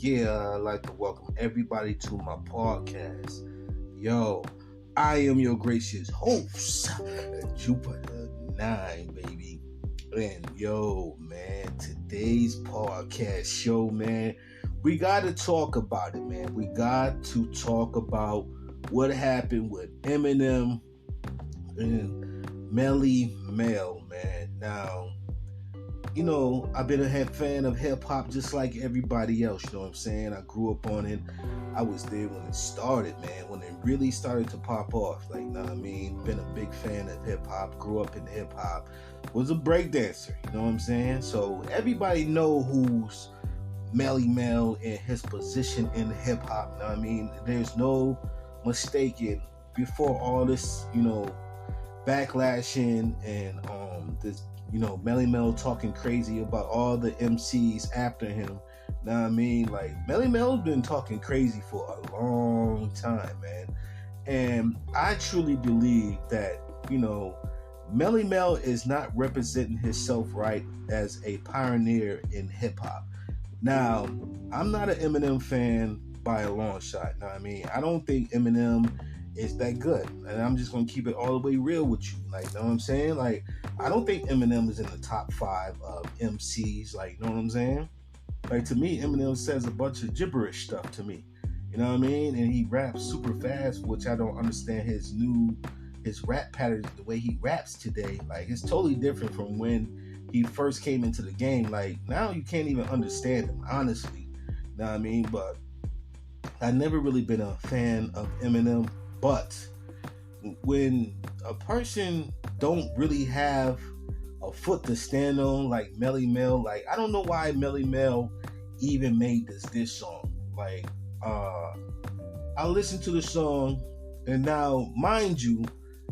Yeah, I'd like to welcome everybody to my podcast. Yo, I am your gracious host, Jupiter 9, baby. And yo, man, today's podcast show, man, we got to talk about it, man. We got to talk about what happened with Eminem and Melly Mel, man. Now, I've been a fan of hip hop just like everybody else. You know what I'm saying? I grew up on it. I was there when it started, man. When it really started to pop off. Like, know what I mean? Been a big fan of hip hop. Grew up in hip hop. Was a breakdancer. You know what I'm saying? So everybody know who's Melly Mel and his position in hip hop. You know what I mean? There's no mistaking before all this, backlashing and this Melly Mel talking crazy about all the MCs after him. Know what I mean? Like, Melly Mel's been talking crazy for a long time, man. And I truly believe that, Melly Mel is not representing himself right as a pioneer in hip hop. Now, I'm not an Eminem fan by a long shot. Know what I mean? I don't think Eminem is that good. And I'm just gonna keep it all the way real with you. Like, know what I'm saying? Like, I don't think Eminem is in the top 5 of MCs. Like, know what I'm saying? Like, to me, Eminem says a bunch of gibberish stuff to me. You know what I mean? And he raps super fast, which I don't understand his rap pattern, the way he raps today. Like, it's totally different from when he first came into the game. Like, now you can't even understand him, honestly. You know what I mean? But I never really been a fan of Eminem. But when a person don't really have a foot to stand on, like Melly Mel, like, I don't know why Melly Mel even made this song. Like, I listened to the song, and now, mind you,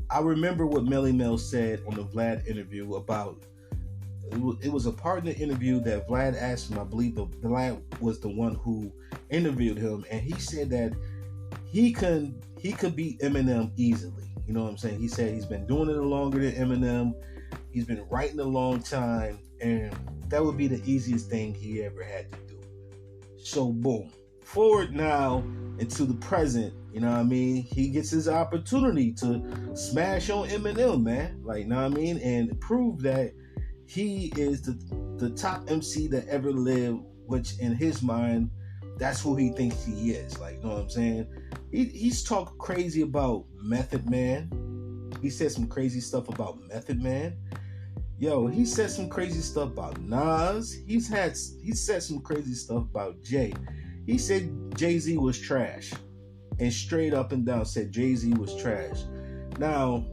I remember what Melly Mel said on the Vlad interview about. It was a part in the interview that Vlad asked him. I believe Vlad was the one who interviewed him, and he said that he could beat Eminem easily. You know what I'm saying? He said he's been doing it longer than Eminem. He's been writing a long time, and that would be the easiest thing he ever had to do. So, boom. Forward now into the present, you know what I mean? He gets his opportunity to smash on Eminem, man. Like, know what I mean? And prove that he is the top MC that ever lived, which in his mind, that's who he thinks he is. Like, you know what I'm saying? He's talking crazy about Method Man. He said some crazy stuff about Method Man. Yo, he said some crazy stuff about Nas. He said some crazy stuff about Jay. He said Jay-Z was trash. And straight up and down said Jay-Z was trash. Now,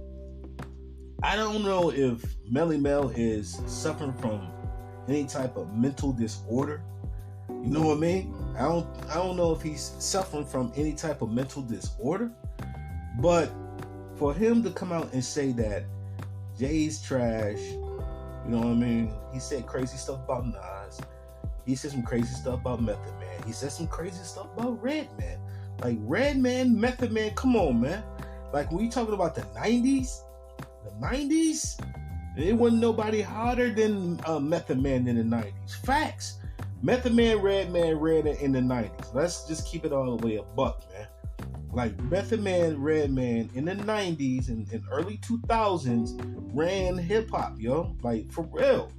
I don't know if Melly Mel is suffering from any type of mental disorder. You know what I mean? I don't know if he's suffering from any type of mental disorder, but for him to come out and say that Jay's trash, you know what I mean? He said crazy stuff about Nas. He said some crazy stuff about Method Man. He said some crazy stuff about Redman. Like, Redman, Method Man, come on, man. Like, when you talking about the 90s, it wasn't nobody harder than Method Man in the 90s. Facts. Method Man, Redman in the 90s. Let's just keep it all the way a buck, man. Like, Method Man, Redman in the 90s and early 2000s ran hip-hop, yo. Like, for real.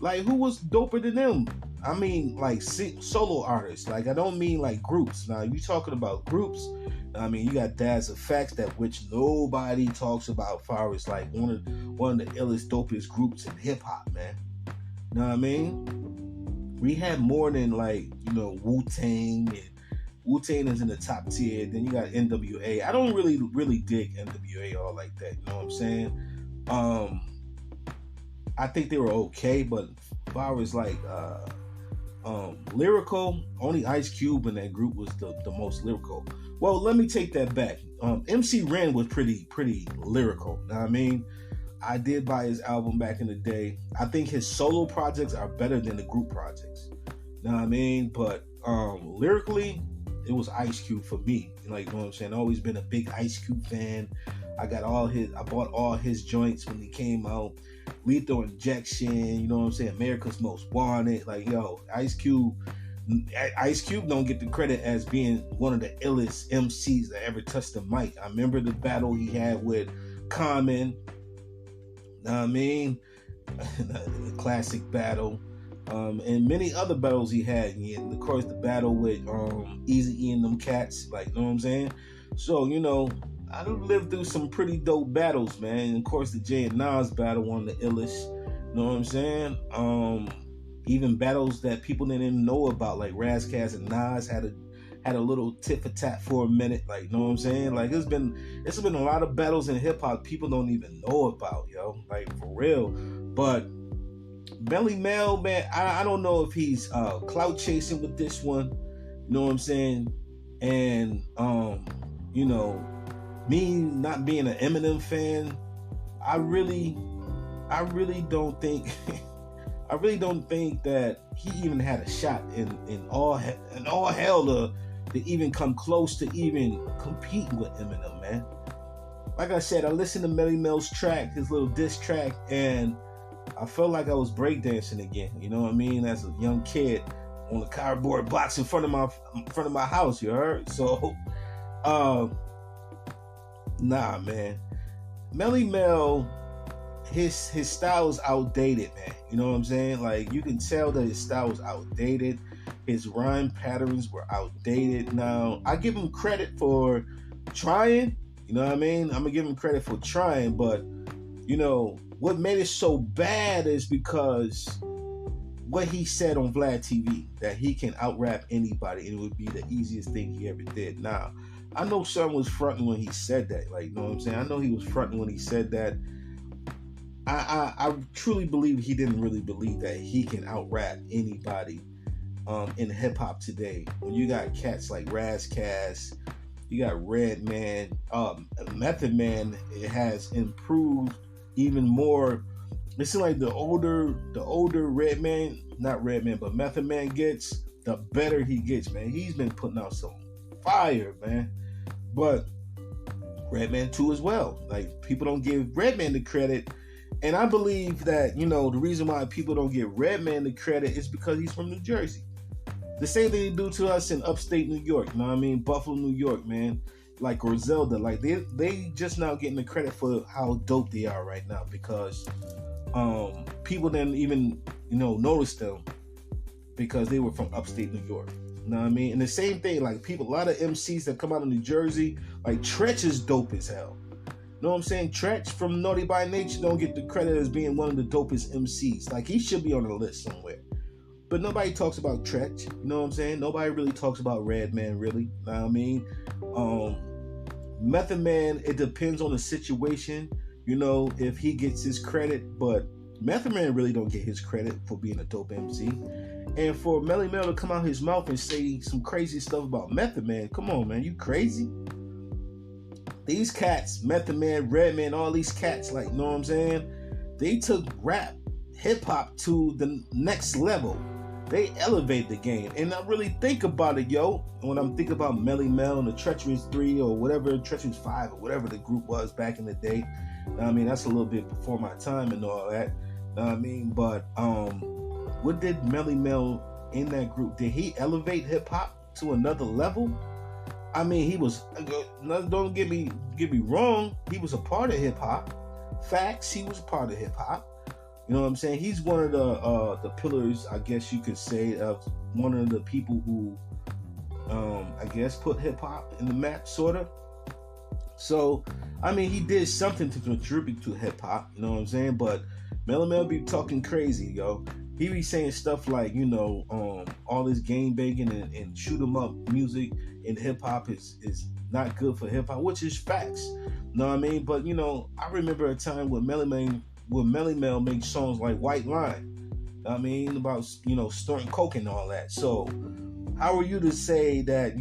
Like, who was doper than them? I mean, like, solo artists. Like, I don't mean, like, groups. Now, you talking about groups, I mean, you got Daz Effects, that which nobody talks about, far as, like, one of the illest, dopest groups in hip-hop, man. You know what I mean? We had more than, like, Wu-Tang, and Wu-Tang is in the top tier. Then you got NWA. I don't really dig NWA all like that. You know what I'm saying? I think they were okay, but as far as, like, lyrical, only Ice Cube in that group was the most lyrical. Well, let me take that back. MC Ren was pretty lyrical. You know what I mean? I did buy his album back in the day. I think his solo projects are better than the group projects. You know what I mean? But lyrically, it was Ice Cube for me. Like, you know what I'm saying? I've always been a big Ice Cube fan. I bought all his joints when he came out. Lethal Injection, you know what I'm saying? America's Most Wanted. Like, yo, Ice Cube Ice Cube don't get the credit as being one of the illest MCs that ever touched the mic. I remember the battle he had with Common. Know what I mean? The classic battle. And many other battles he had. And of course, the battle with Easy E and them cats. Like, you know what I'm saying? So, I lived through some pretty dope battles, man. And of course, the Jay and Nas battle, one of the illest. You know what I'm saying? Even battles that people didn't even know about, like Razkaz and Nas had a little tit for tat for a minute. Like, you know what I'm saying? Like, it's been a lot of battles in hip hop people don't even know about, yo. Like, for real. But Melly Mel, man, I don't know if he's clout chasing with this one. You know what I'm saying? And me not being an Eminem fan, I really don't think I really don't think that he even had a shot in all hell to even come close to even competing with Eminem, man. Like I said, I listened to Melly Mel's track, his little diss track, and I felt like I was breakdancing again. You know what I mean? As a young kid on the cardboard box in front of my house. You heard? So, nah, man. Melly Mel, his style is outdated, man. You know what I'm saying? Like, you can tell that his style was outdated. His rhyme patterns were outdated. Now, I give him credit for trying. You know what I mean? I'm gonna give him credit for trying, but what made it so bad is because what he said on Vlad TV, that he can out-rap anybody and it would be the easiest thing he ever did. Now, I know someone was fronting when he said that. Like, you know what I'm saying? I know he was fronting when he said that. I truly believe he didn't really believe that he can out-rap anybody in hip-hop today. When you got cats like Razkaz, you got Redman, Method Man, it has improved even more. It seems like the older Redman, not Redman, but Method Man gets, the better he gets, man. He's been putting out some fire, man. But Redman too as well. Like, people don't give Redman the credit. And I believe that, the reason why people don't give Redman the credit is because he's from New Jersey. The same thing they do to us in upstate New York, you know what I mean? Buffalo, New York, man. Like Griselda, like they just now getting the credit for how dope they are right now because people didn't even, notice them because they were from upstate New York. You know what I mean? And the same thing, like a lot of MCs that come out of New Jersey, like Tretch is dope as hell. You know what I'm saying? Tretch from Naughty by Nature don't get the credit as being one of the dopest MCs. Like, he should be on the list somewhere. But nobody talks about Tretch. You know what I'm saying? Nobody really talks about Redman, really. You know what I mean? Method Man, it depends on the situation, if he gets his credit. But Method Man really don't get his credit for being a dope MC. And for Melly Mel to come out his mouth and say some crazy stuff about Method Man, come on, man, you crazy? These cats, Method Man, Redman, all these cats, like, you know what I'm saying? They took rap, hip-hop to the next level. They elevated the game. And I really think about it, yo. When I'm thinking about Melly Mel and the Treacherous 3 or whatever, Treacherous 5 or whatever the group was back in the day. I mean, that's a little bit before my time and all that. Know what I mean? But what did Melly Mel in that group? Did he elevate hip-hop to another level? I mean, he was, don't get me wrong, he was a part of hip-hop. Facts, he was a part of hip-hop. You know what I'm saying? He's one of the pillars, I guess you could say, of one of the people who, I guess, put hip-hop in the map, sort of. So, I mean, he did something to contribute to hip-hop, you know what I'm saying? But Melly Mel be talking crazy, yo. He be saying stuff like, all this game banging and shoot 'em up music in hip-hop is not good for hip-hop, which is facts. You know what I mean? But, I remember a time when Melly Mel made songs like White Line. I mean, about, snorting coke and all that. So, how are you to say that,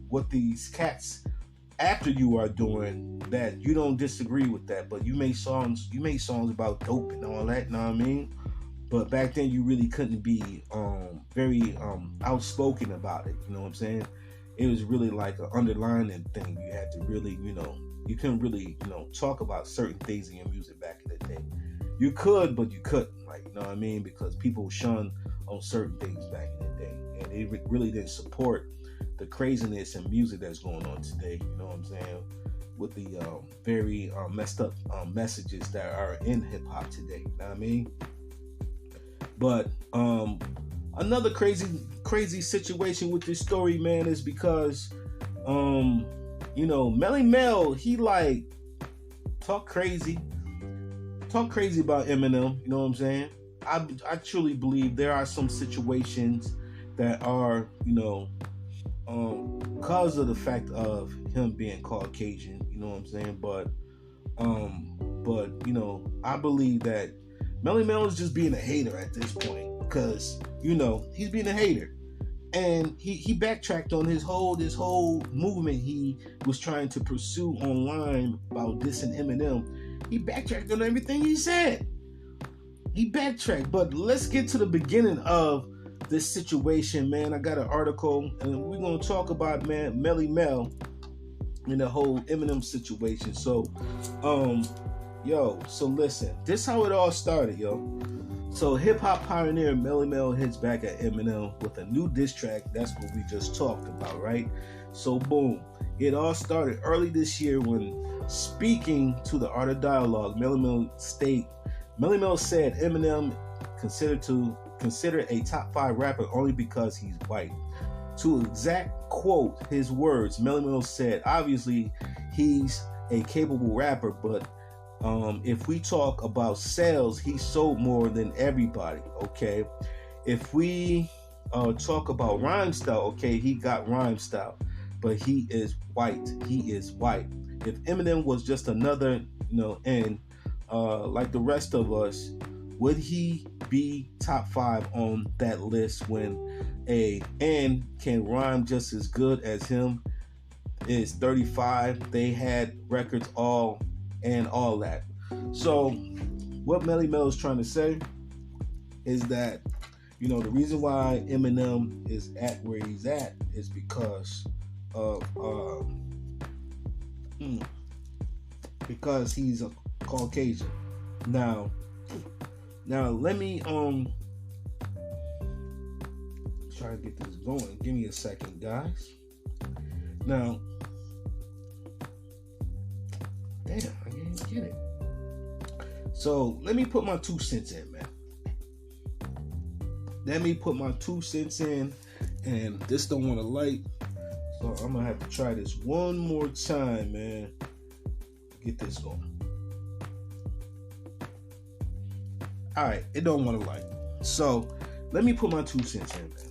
what these cats after you are doing, that you don't disagree with that, but you made songs about dope and all that, you know what I mean? But back then you really couldn't be very outspoken about it, you know what I'm saying? It was really like an underlining thing. You had to really, you couldn't really, talk about certain things in your music back in the day. You could, but you couldn't, like, you know what I mean? Because people shun on certain things back in the day. And They really didn't support the craziness and music that's going on today. You know what I'm saying? With the very messed up messages that are in hip hop today. You know what I mean? But another crazy situation with this story, man, is because Melly Mel, he like talk crazy about Eminem. You know what I'm saying? I truly believe there are some situations that are, because of the fact of him being Caucasian. You know what I'm saying? But I believe that Melly Mel is just being a hater at this point, because he's being a hater, and he backtracked on this whole movement he was trying to pursue online about dissing Eminem. He backtracked on everything he said. He backtracked, but let's get to the beginning of this situation, man. I got an article, and we're gonna talk about Melly Mel and the whole Eminem situation. So, so listen, this how it all started, yo. So hip hop pioneer Melly Mel hits back at Eminem with a new diss track. That's what we just talked about, right? So boom, it all started early this year when, speaking to the Art of Dialogue, Melly Mel said Eminem considered a top 5 rapper only because he's white. To exact quote his words, Melly Mel said, obviously he's a capable rapper, but if we talk about sales, he sold more than everybody, okay? If we talk about rhyme style, okay, he got rhyme style, but he is white. If Eminem was just another, and like the rest of us, would he be top 5 on that list when and can rhyme just as good as him? Is 35. They had records all that. So what Melly Mel is trying to say is that, the reason why Eminem is at where he's at is because of because he's a Caucasian. Now let me try to get this going. Give me a second, guys. Now, damn, I didn't get it. So let me put my 2 cents in, man. Let me put my 2 cents in, and this don't want to light, so I'm gonna have to try this one more time, man. Get this going. All right, it don't want to light. So let me put my 2 cents in, man.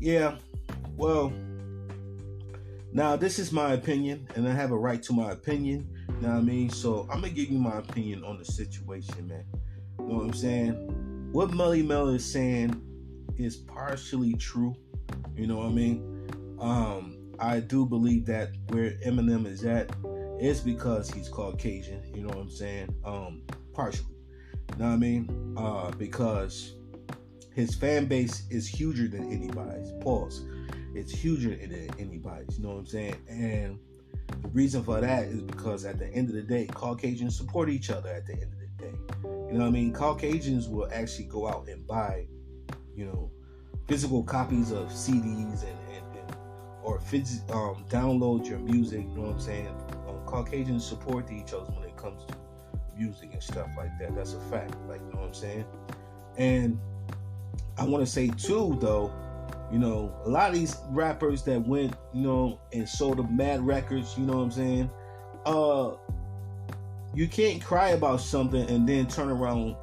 Yeah, well, now this is my opinion, and I have a right to my opinion. You know what I mean? So I'm gonna give you my opinion on the situation, man. You know what I'm saying? What Melly Mel is saying is partially true. You know what I mean? I do believe that where Eminem is at is because he's Caucasian. You know what I'm saying? Partially. You know what I mean? Because his fan base is huger than anybody's. Pause. It's huger than anybody's. You know what I'm saying? And the reason for that is because at the end of the day, Caucasians support each other at the end of the day. You know what I mean? Caucasians will actually go out and buy, physical copies of CDs or download your music. You know what I'm saying? Caucasians support each other when it comes to music and stuff like that. That's a fact. Like, you know what I'm saying? And I want to say too, though, a lot of these rappers that went, and sold them mad records, you know what I'm saying? You can't cry about something and then turn around,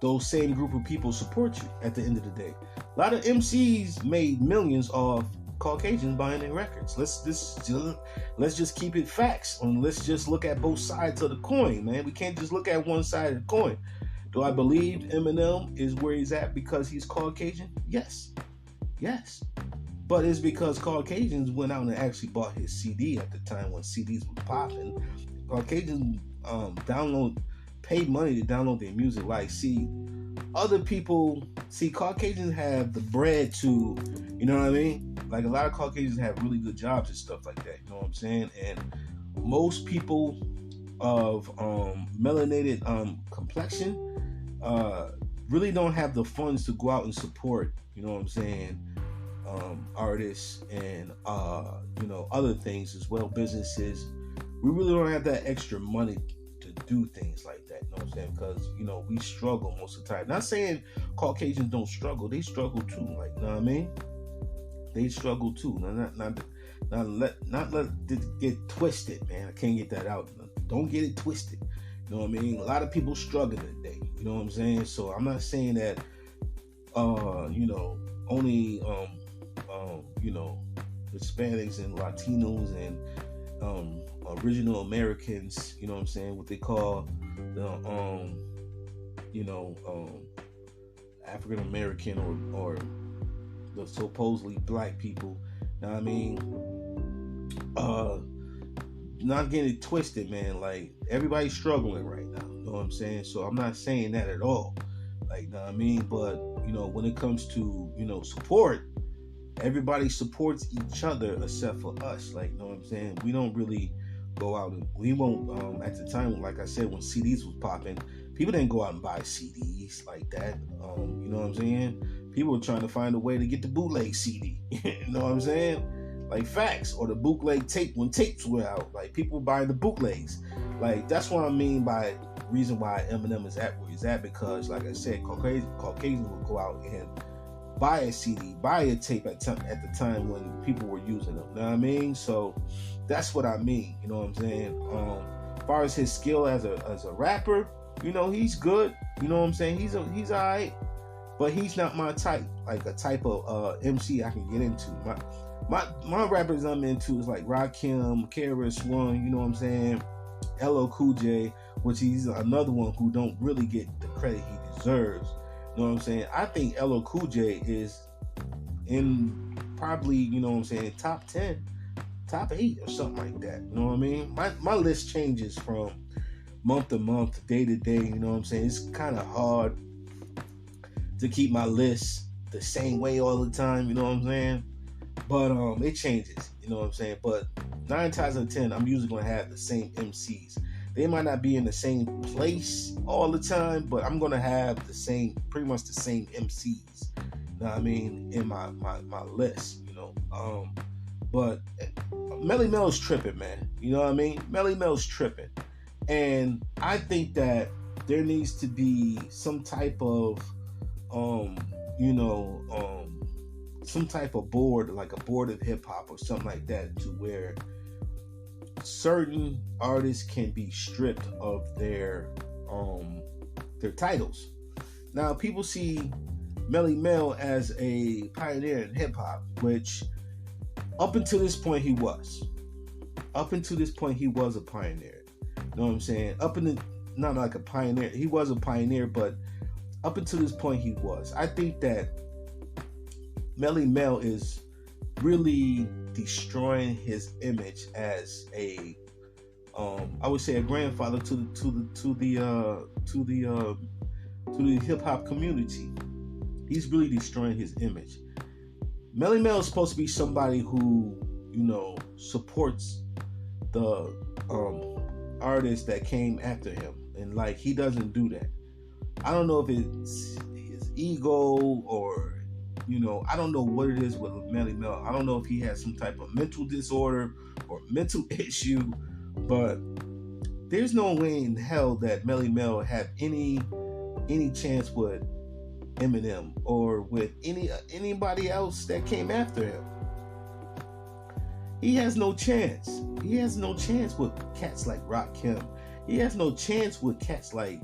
those same group of people support you at the end of the day. A lot of MCs made millions off Caucasians buying their records. Let's just keep it facts, and let's just look at both sides of the coin, man. We can't just look at one side of the coin. Do I believe Eminem is where he's at because he's Caucasian? Yes. But it's because Caucasians went out and actually bought his CD at the time when CDs were popping. Caucasians paid money to download their music. Like, other people, Caucasians have the bread to, you know what I mean? Like, a lot of Caucasians have really good jobs and stuff like that. You know what I'm saying? And most people of melanated complexion, really don't have the funds to go out and support, you know what I'm saying, artists and other things as well, businesses. We really don't have that extra money to do things like that, you know what I'm saying? Because we struggle most of the time. Not saying Caucasians don't struggle, they struggle too, like, you know what I mean? They struggle too. Not let it get twisted, man. I can't get that out. Don't get it twisted. You know what I mean? A lot of people struggling today. You know what I'm saying? So I'm not saying that only Hispanics and Latinos and original Americans, you know what I'm saying, what they call the African American or the supposedly black people. Now I mean, not getting it twisted, man. Like, everybody's struggling right now. You know what I'm saying? So I'm not saying that at all. Like, know what I mean? But when it comes to support, everybody supports each other except for us. Like, you know what I'm saying? We don't really go out and we won't. At the time, like I said, when CDs was popping, people didn't go out and buy CDs like that. You know what I'm saying? People were trying to find a way to get the bootleg CD. You know what I'm saying? Like, facts. Or the bootleg tape when tapes were out. Like, people buying the bootlegs. Like, that's what I mean by reason why Eminem is at where he's at, because, like I said, Caucasians will go out and buy a CD, buy a tape at the time when people were using them. You know what I mean? So that's what I mean. You know what I'm saying? As far as his skill as a rapper, he's good. You know what I'm saying? He's alright, but he's not my type. Like, a type of MC I can get into. My rappers I'm into is like Rakim, KRS-One, you know what I'm saying? LL Cool J, which he's another one who don't really get the credit he deserves. You know what I'm saying? I think LL Cool J is in probably, you know what I'm saying, top 10, top 8 or something like that. You know what I mean? My list changes from month to month, day to day, you know what I'm saying? It's kind of hard to keep my list the same way all the time, you know what I'm saying? But it changes, you know what I'm saying? But 9 times out of 10, I'm usually gonna have the same MCs. They might not be in the same place all the time, but I'm gonna have pretty much the same MCs. You know what I mean? In my list, But Melly Mel's tripping, man. You know what I mean? Melly Mel's tripping, and I think that there needs to be some type of some type of board, like a board of hip hop or something like that, to where certain artists can be stripped of their titles. Now, people see Melly Mel as a pioneer in hip hop, which up until this point he was. Up until this point he was a pioneer. You know what I'm saying? Not like a pioneer. He was a pioneer, but up until this point he was. I think that Melly Mel is really destroying his image as I would say a grandfather to the hip hop community. He's really destroying his image. Melly Mel is supposed to be somebody who supports the artists that came after him, and like, he doesn't do that. I don't know if it's his ego or I don't know what it is with Melly Mel. I don't know if he has some type of mental disorder or mental issue, but there's no way in hell that Melly Mel had any chance with Eminem or with anybody else that came after him. He has no chance. He has no chance with cats like Rakim. He has no chance with cats like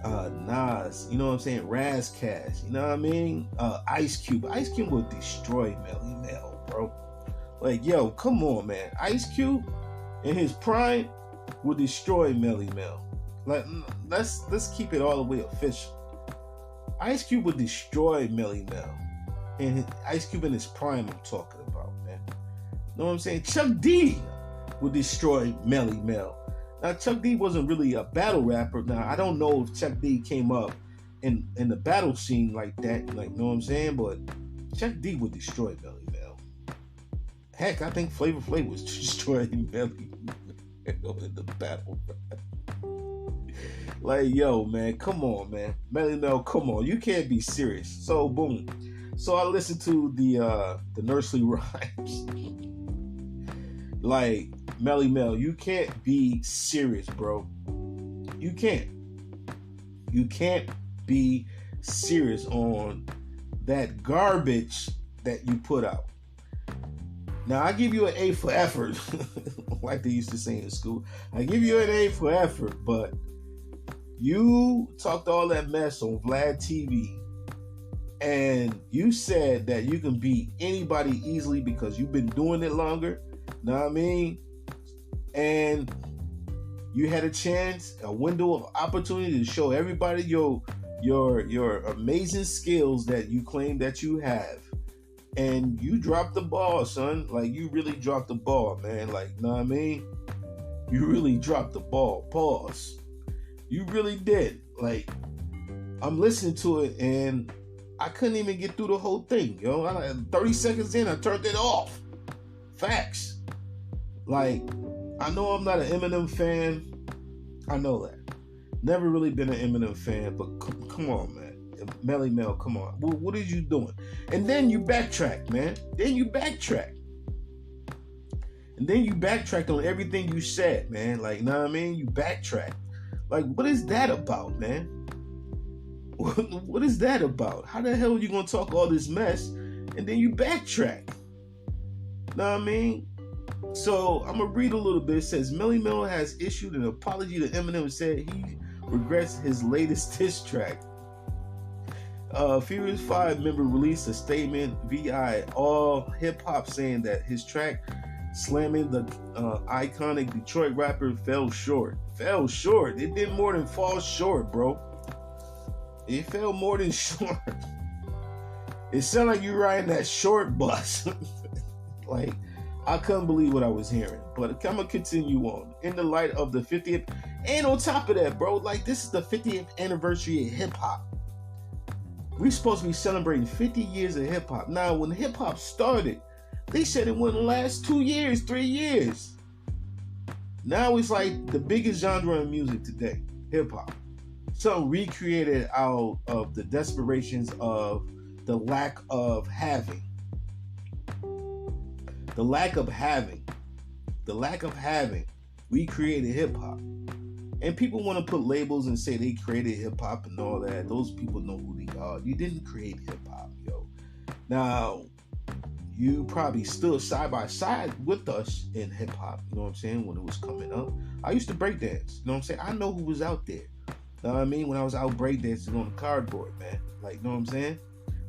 Nas, you know what I'm saying, Raz Cash, you know what I mean, Ice Cube will destroy Melly Mel, bro. Like, yo, come on, man. Ice Cube in his prime will destroy Melly Mel. Like, let's keep it all the way official. Ice Cube would destroy Melly Mel, and Ice Cube in his prime I'm talking about, man. You know what I'm saying? Chuck D would destroy Melly Mel. Now, Chuck D wasn't really a battle rapper. Now, I don't know if Chuck D came up in the battle scene like that, like, you know what I'm saying? But Chuck D would destroy Melly Mel. Heck, I think Flavor Flav was destroying Melly Mel in the battle. Like, yo, man, come on, man. Melly Mel, come on. You can't be serious. So boom. So I listened to the nursery rhymes. Like, Melly Mel, you can't be serious, bro. You can't. You can't be serious on that garbage that you put out. Now I give you an A for effort, like they used to say in school. I give you an A for effort, but you talked all that mess on Vlad TV, and you said that you can beat anybody easily because you've been doing it longer. Know what I mean? And you had a chance, a window of opportunity to show everybody your amazing skills that you claim that you have. And you dropped the ball, son. Like, you really dropped the ball, man. Like, know what I mean? You really dropped the ball. Pause. You really did. Like, I'm listening to it and I couldn't even get through the whole thing, yo. 30 seconds in, I turned it off. Facts. Like, I know I'm not an Eminem fan. I know that. Never really been an Eminem fan, but come on, man. Melly Mel, come on. What are you doing? And then you backtrack, man. Then you backtrack. And then you backtracked on everything you said, man. Like, know what I mean? You backtrack. Like, what is that about, man? What is that about? How the hell are you going to talk all this mess and then you backtrack? Know what I mean? So, I'm going to read a little bit. It says, Melly Mel has issued an apology to Eminem and said he regrets his latest diss track. Furious 5 member released a statement via All Hip Hop saying that his track slamming the iconic Detroit rapper fell short. Fell short. It did more than fall short, bro. It fell more than short. It sounded like you riding that short bus. Like, I couldn't believe what I was hearing. But I'm going to continue on. In the light of the 50th, and on top of that, bro, like, this is the 50th anniversary of hip hop. We're supposed to be celebrating 50 years of hip hop. Now, when hip hop started, they said it wouldn't last 2 years, 3 years. Now it's like the biggest genre of music today, hip hop. Something recreated out of the desperations of the lack of having. The lack of having. We created hip hop. And people want to put labels and say they created hip hop and all that. Those people know who they are. You didn't create hip hop, yo. Now, you probably stood side by side with us in hip hop, you know what I'm saying, when it was coming up. I used to breakdance, you know what I'm saying? I know who was out there. You know what I mean? When I was out breakdancing on the cardboard, man. Like, you know what I'm saying?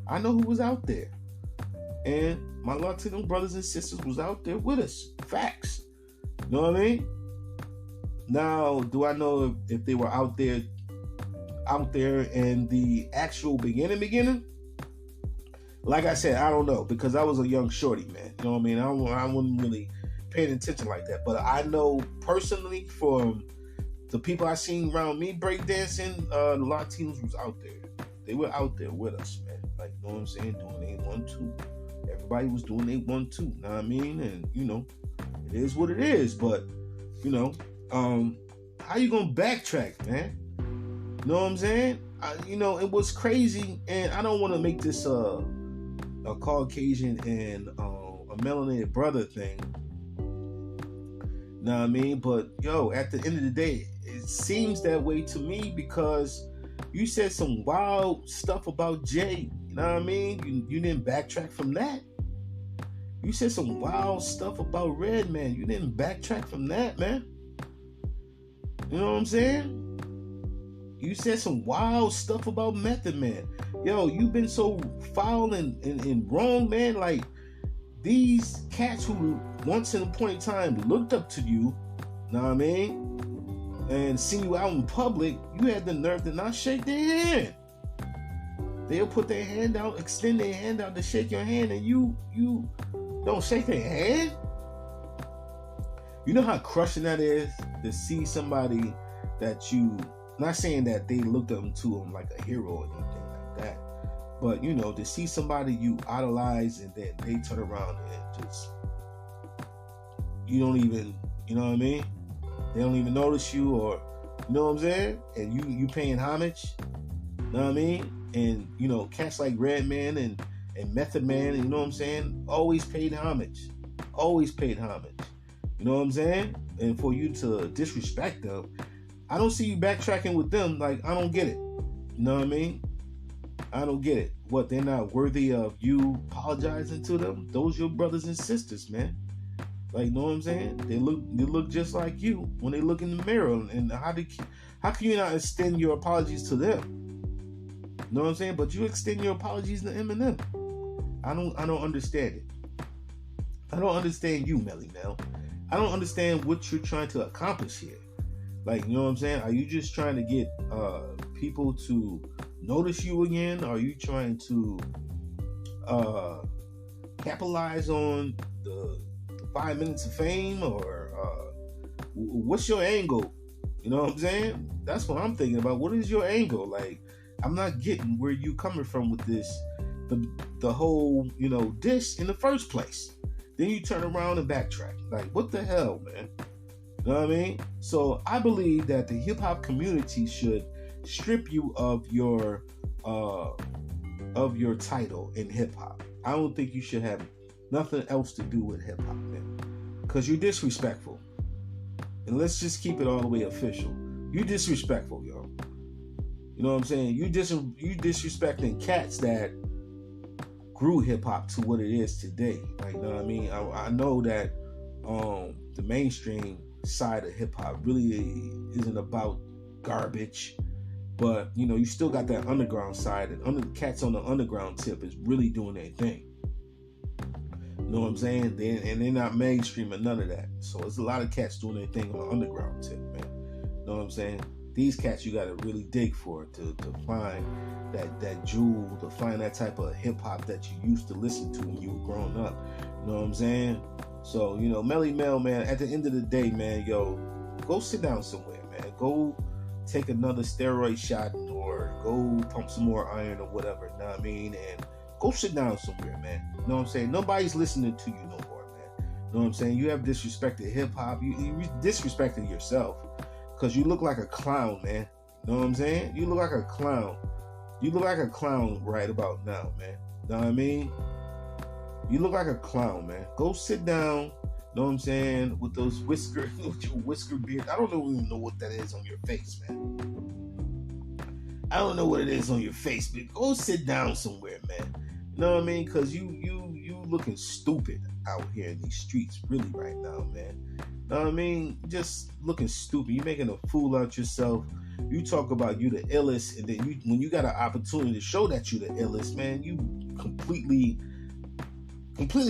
I know who was out there. And my Latino brothers and sisters was out there with us. Facts. You know what I mean? Now, do I know if they were out there in the actual beginning? Like I said, I don't know, because I was a young shorty, man. You know what I mean? I wasn't really paying attention like that. But I know personally from the people I seen around me breakdancing, the Latinos was out there. They were out there with us, man. Like, you know what I'm saying? Doing they 1-2. Everybody was doing they 1-2. You know what I mean? And, you know, it is what it is. But, you know, how you gonna backtrack, man? You know what I'm saying? You know, it was crazy, and I don't want to make this a Caucasian and a melanated brother thing. Know what I mean? But yo, at the end of the day, it seems that way to me because you said some wild stuff about Jay. You know what I mean? You didn't backtrack from that. You said some wild stuff about Redman. You didn't backtrack from that, man. You know what I'm saying? You said some wild stuff about Method Man. Yo, you've been so foul and wrong, man. Like, these cats who once in a point in time looked up to you, know what I mean, and seen you out in public, you had the nerve to not shake their hand. They'll put their hand out, extend their hand out to shake your hand, and you don't shake their hand? You know how crushing that is to see somebody that you, not saying that they looked up to him like a hero or anything like that, but you know, to see somebody you idolize and then they turn around and just, you don't even, you know what I mean? They don't even notice you, or You know what I'm saying? And you paying homage. You know what I mean? And cats like Redman and Method Man, you know what I'm saying? Always paid homage. Always paid homage. You know what I'm saying? And for you to disrespect them, I don't see you backtracking with them. Like, I don't get it. You know what I mean? I don't get it. What, they're not worthy of you apologizing to them? Those your brothers and sisters, man. Like, you know what I'm saying? They look just like you when they look in the mirror. And how can you not extend your apologies to them? You know what I'm saying? But you extend your apologies to Eminem. I don't understand it. I don't understand you, Melly Mel. I don't understand what you're trying to accomplish here. Like, you know what I'm saying? Are you just trying to get people to notice you again? Are you trying to capitalize on the 5 minutes of fame? Or what's your angle? You know what I'm saying? That's what I'm thinking about. What is your angle? Like, I'm not getting where you coming from with this, the whole, dish in the first place. Then you turn around and backtrack. Like, what the hell, man? You know what I mean? So I believe that the hip hop community should strip you of your title in hip hop. I don't think you should have nothing else to do with hip hop, man, because you're disrespectful. And let's just keep it all the way official. You disrespectful, yo. You know what I'm saying? You disrespecting cats that grew hip hop to what it is today. Like, you know what I mean? I know that the mainstream side of hip hop really isn't about garbage, but you still got that underground side, and cats on the underground tip is really doing their thing. You know what I'm saying? They're not mainstream or none of that. So there's a lot of cats doing their thing on the underground tip, man. You know what I'm saying? These cats you gotta really dig for to find that jewel, to find that type of hip hop that you used to listen to when you were growing up. You know what I'm saying? So, Melly Mel, man, at the end of the day, man, yo, go sit down somewhere, man. Go take another steroid shot or go pump some more iron or whatever, you know what I mean? And go sit down somewhere, man. You know what I'm saying? Nobody's listening to you no more, man. You know what I'm saying? You have disrespected hip hop. You disrespected yourself because you look like a clown, man. You know what I'm saying? You look like a clown. You look like a clown right about now, man. You know what I mean? You look like a clown, man. Go sit down, you know what I'm saying, with those with your whisker beard. I don't even know what that is on your face, man. I don't know what it is on your face, but go sit down somewhere, man. You know what I mean? Because you looking stupid out here in these streets, really, right now, man. You know what I mean? Just looking stupid. You making a fool out yourself. You talk about you the illest, and then when you got an opportunity to show that you the illest, man, you completely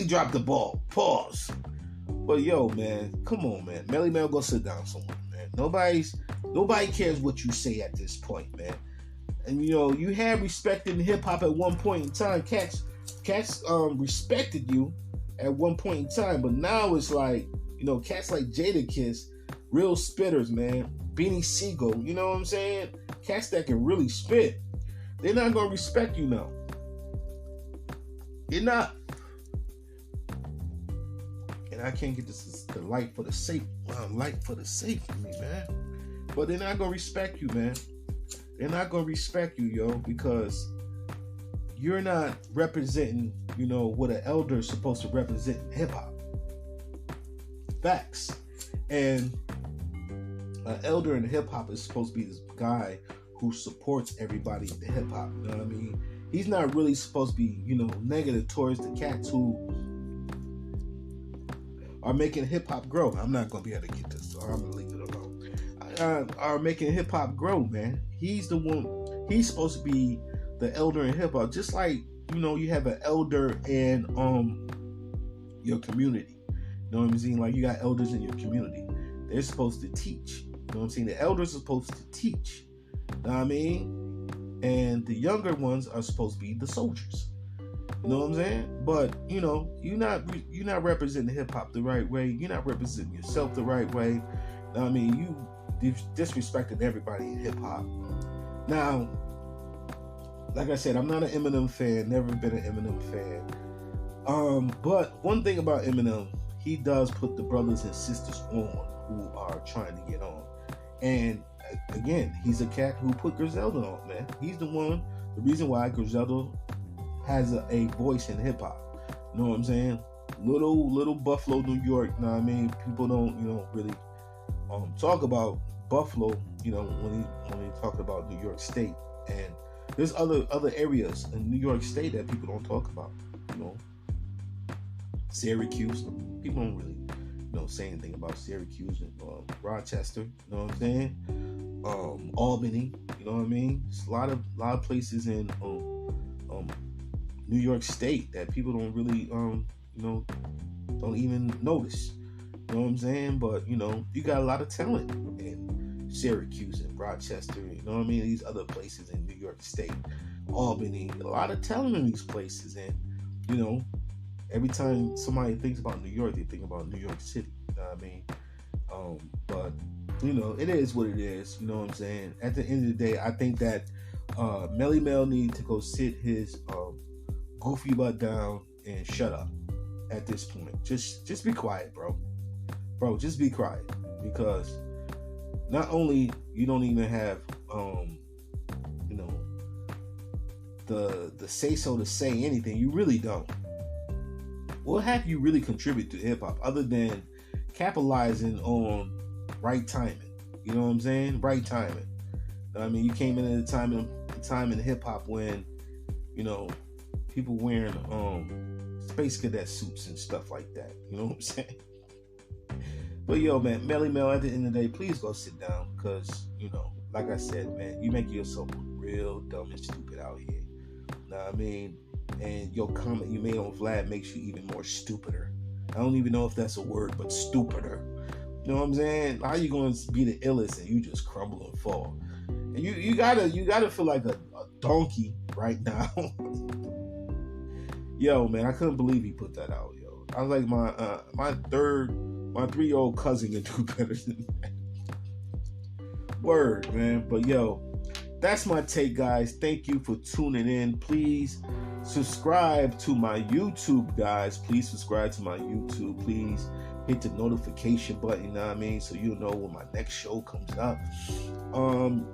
dropped the ball. Pause. But yo, man, come on, man. Melly Mel, go sit down somewhere, man. Nobody cares what you say at this point, man. And you had respect in hip hop at one point in time. Cats respected you at one point in time, but now it's like, cats like Jadakiss, real spitters, man. Beanie Siegel, you know what I'm saying? Cats that can really spit. They're not gonna respect you now. They're not. And I can't get the light for the safe. Light for the safe for me, man. But they're not gonna respect you, man. They're not gonna respect you, yo, because you're not representing, what an elder is supposed to represent in hip hop. Facts. And an elder in hip hop is supposed to be this guy who supports everybody in the hip hop. You know what I mean? He's not really supposed to be, negative towards the cats who are making hip hop grow. I'm not gonna be able to get this, so I'm gonna leave it alone. Are making hip hop grow, man. He's the one. He's supposed to be the elder in hip hop, just like you have an elder in your community. You know what I'm saying? Like, you got elders in your community. They're supposed to teach. You know what I'm saying? The elders are supposed to teach. You know what I mean? And the younger ones are supposed to be the soldiers. You know what I'm saying? But you're not representing hip hop the right way. You're not representing yourself the right way. You know what I mean? You disrespected everybody in hip hop. Now, like I said, I'm not an Eminem fan. Never been an Eminem fan. But one thing about Eminem, he does put the brothers and sisters on who are trying to get on. And again, he's a cat who put Griselda on, man. He's the reason why Griselda has a voice in hip hop. You know what I'm saying? Little Buffalo, New York. You know what I mean? People don't, really talk about Buffalo. When they talk about New York State, and there's other areas in New York State that people don't talk about. Syracuse. People don't really, say anything about Syracuse and Rochester. You know what I'm saying? Albany. You know what I mean? There's a lot of places in New York State that people don't really don't even notice. You know what I'm saying? But you got a lot of talent in Syracuse and Rochester. You know what I mean? These other places in New York State, Albany, a lot of talent in these places. And every time somebody thinks about New York, they think about New York City. You know what I mean? But it is what it is. You know what I'm saying? At the end of the day, I think that Melly Mel needs to go sit his goofy butt down and shut up at this point. Just be quiet, bro. Just be quiet, because not only you don't even have the say so to say anything, you really don't. What have you really contributed to hip hop other than capitalizing on right timing? You know what I'm saying? Right timing. I mean, you came in at a time in hip hop when people wearing space cadet suits and stuff like that. You know what I'm saying? But yo, man, Melly Mel, at the end of the day, please go sit down, because like I said, man, you make yourself real dumb and stupid out here. Know what I mean? And your comment you made on Vlad makes you even more stupider. I don't even know if that's a word, but stupider. You know what I'm saying? How you gonna be the illest and you just crumble and fall? And you gotta feel like a donkey right now. Yo, man, I couldn't believe he put that out, yo. I was like, my 3-year-old cousin can do better than that. Word, man. But yo, that's my take, guys. Thank you for tuning in. Please subscribe to my YouTube, guys. Please subscribe to my YouTube. Please hit the notification button, you know what I mean, so you'll know when my next show comes up.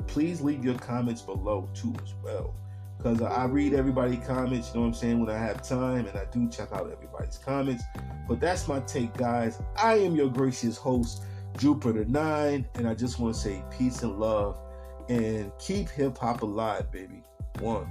Please leave your comments below too as well, because I read everybody's comments, you know what I'm saying, when I have time, and I do check out everybody's comments. But that's my take, guys. I am your gracious host, Jupiter 9, and I just want to say peace and love, and keep hip hop alive, baby. 1.